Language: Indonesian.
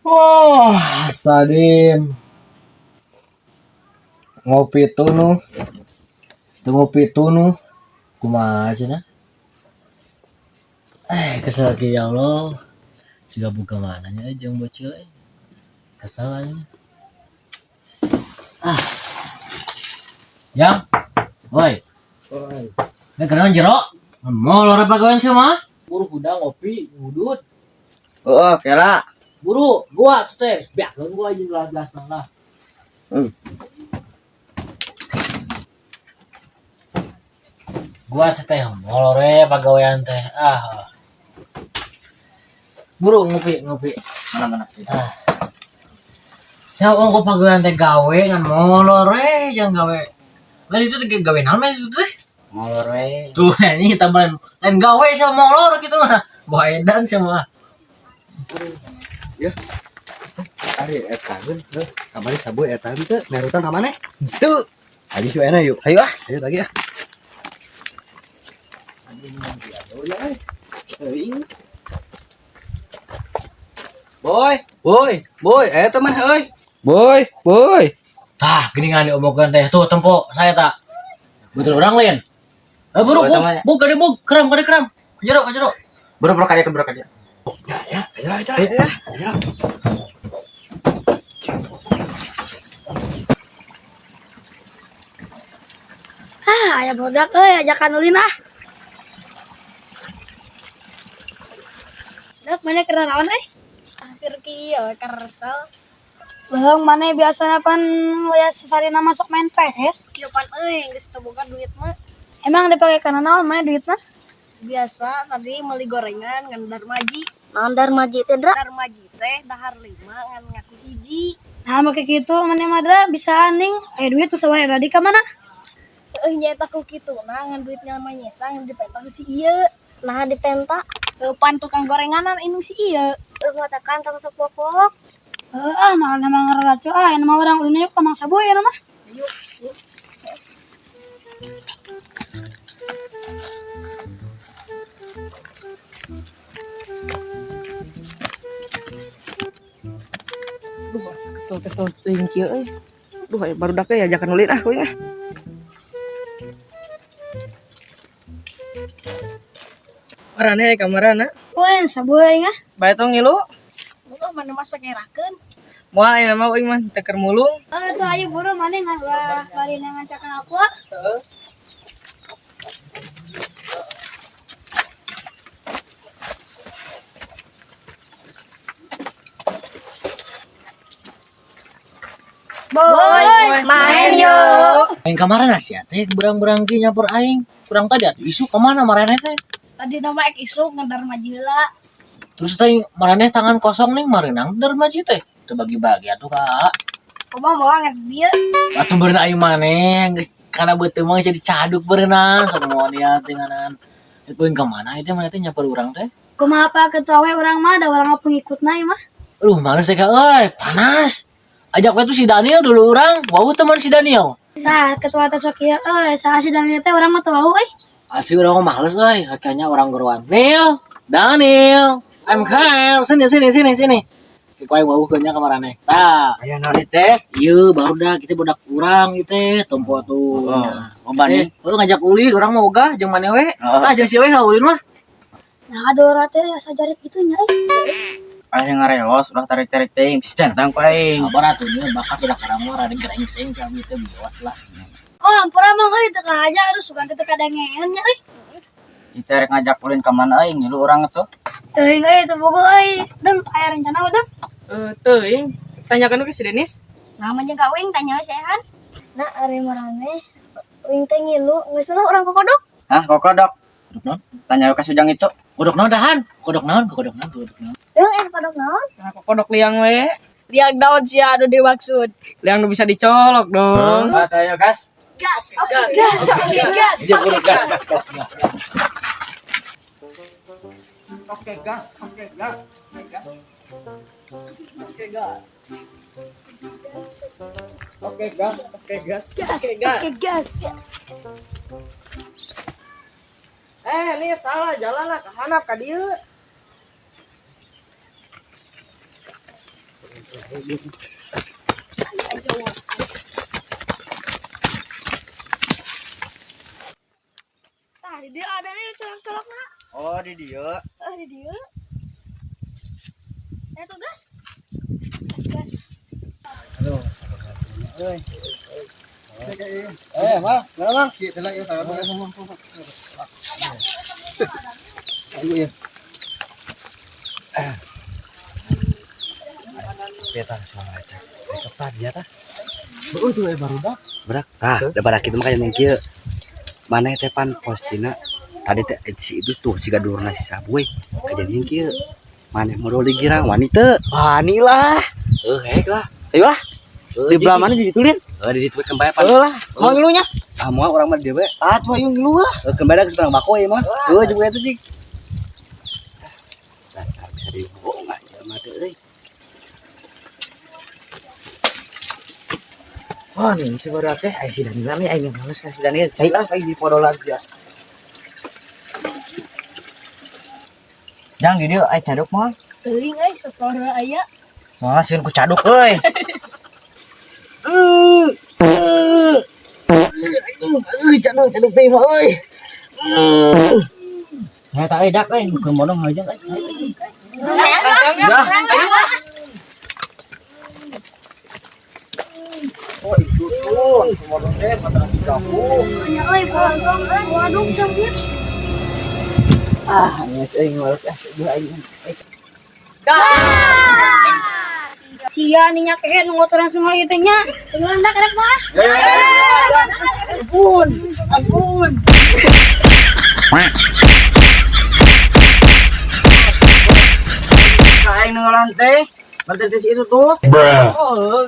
Wah, Sadim ngopi tunu, kumaha cenah? Kesel ke ya Allah, siga buka mananya jeung bocil kesel aja. Yang, woi, kenaon jero? Molor pagawean sih mah? Buru gudang ngopi, ngudut. Oh, kira. Buru, gua teh, biarkeun gua aja belas lah. Gua teh molore pagawean teh. Buru ngopi. Mana-mana. Siapa gua pagawean teh gawe ngan molore jeung gawe. Lain itu teh gawe naon itu teh? Molor we. Tuh, ini tambahan lain gawe sama molor gitu mah. Bawa edan sama. Ya. Ari eta geun, kamari sabu eta teh merutan ka maneh? Teu. Aji su enak yuk. Ayo lagi ya. Boy, eta mah euy. Boy. Tah, geuningan diomongkeun teh. Tuh, tempo saya tak. Betul orang lain. Buru, keram. Kajero. Buru kadia. Ya, aja. Aya bodak ajakan ulin ah. Sedap mana kena naon Hampir kieu kersel. Belum mana biasanya pan ya sesarina masuk main PS. Kieu pan geus teu boga duit mah. Emang dipake kana naon mah duitna? Biasa tadi meuli gorengan ngan darmaji. Naon darmaji teh, Dra? Darmaji teh dahar 5 ngan ngaku hiji. Nah, make kitu mana Madra bisa aning duit tuh sawahe radi ka mana? Nyata ku kitu nah ngan duitnya mah nyesa ngan dipenta si ieu. Nah ditenta pan tukang gorenganan inu si ieu. Ngotakan tong sok popok. Mah ngararaco nama orang ulin yuk kamang saboy ya mah. Yuk. Duh, kesel teuing kieu euy. Duh, baru dak ya ajakan ulin kuing ah. Marane kamarana. Ulin saboy ngah. Bae tong ngilu. Mulo mana masak ngerakeun. Moal aya mah uing mah teu keur mulung. Tuh ayo buru mana ngan bari ngancakan aku. Heeh. Boy, main yuk. Main kamana sia teh berang-berang ge nyampur aing. Kurang tadi atuh isu kemana marane teh? Tadi nama ek isuk ngendar majeula. Terus teh marane tangan kosong nih marenang darmaji teh. Teu bagi-bagi atuh Kak. Kumaha moal ngan dieu. Atuh beurna aing maneh geus kana beuteung mah jadi caduk beurna semua dia teh nganan. Poin ka mana itu mana teh nyampur urang teh? Kumaha apa ketua we urang mah da urang pengikutna ieu mah. Males teh Kak euy, panas. Ajak we tuh si Daniel dulu urang, wau teman si Daniel. Tah ketua teh sok ieu saha si Daniel teh urang mah teu wau Asli urang mah males euy, kayaknya orang geruan. Daniel, I'm here. Sini. Kuai wau keunnya kamarane. Tah, Aya naon teh? ieu baru dah kita budak urang ieu teh tempo tuh. Bani. Ngajak ulin urang mah ogah jeung maneh we. Oh. Tah jeung si we ulin mah. Nah adora teh asa jarik kitu nya Aya ngareos ulah tarik-tarik teh bisa centang ku aing. Sabar atuh nya bakat budak urang mah rada grengseng sabi teh bios lah. Oh ampura mah teu kahaja aduh sugan teh kadangeun nya Kita rek ngajak ulin ka mana aing ngilu urang atuh. Teuing teu boga deung aya rencana deung. Teuing. Tanyakan ke si Denis. Nah mah jeung ka Uing tanya we sehan. Nah ari marane Uing teh ngilu geus ulah urang kokodok. Hah, kokodok. Kodok naon? Tanya ka Sujang itu. Kodok naon dahan? Kodok naon? Deung kodok naon? Nah, kodok liang we. Liang daun sia anu dimaksud. Liang nu bisa dicolok dong. Ayo gas. Gas. Oke, gas. Gas. Nih salah jalan lah ke handap ka dieu. Tah, di dia ada nih colok-colokna. Oh, di dia. Di dia. Tuh, gas. Gas. Aduh. Euy. Mal, Mal. Kieu teh ya saya. Ayo ya. Beta sama aja. Cepat dia tah. Beuh tuh barudak. Berak. Tah, daripada kitu mah kaya kieu. Mana teh pan postina tadi teh si itu tuh si gadurna si Saboy. Kejadian kieu. Mana modal digirang wanita. Wani lah. Hek lah. Ayo lah. Di belah mana ditulin? Di ditu kembali pan. Lah, mau ngilunya? Ah, mau orang mah dia we. Ah, cuma yung ngilu lah. Kembali ke seberang bako ya mah. Juga itu sih. Dah, bisa dibohong aja mah teh euy. Oh, nih itu baru teh ai si Daniel nih ai males kasih Daniel. Cai lah ai di podolan dia. Jang di dieu ai caduk mah. Teuing sekolah aya. Wah, sieun ku caduk euy. Caduk teh mah euy. Saya tak edak euy, ke modong aja euy. Oh, itu tuh, ke modong teh pada si kamu. Ya euy, waduh jambut. Ah, geus euy ngolok dua aing. Sia nih nyakehe nu ngotoran semua ieu teh nya. Teuing dah karek mah. Ampun, ampun. Kain ngolan teh, berarti si itu tuh. Oh,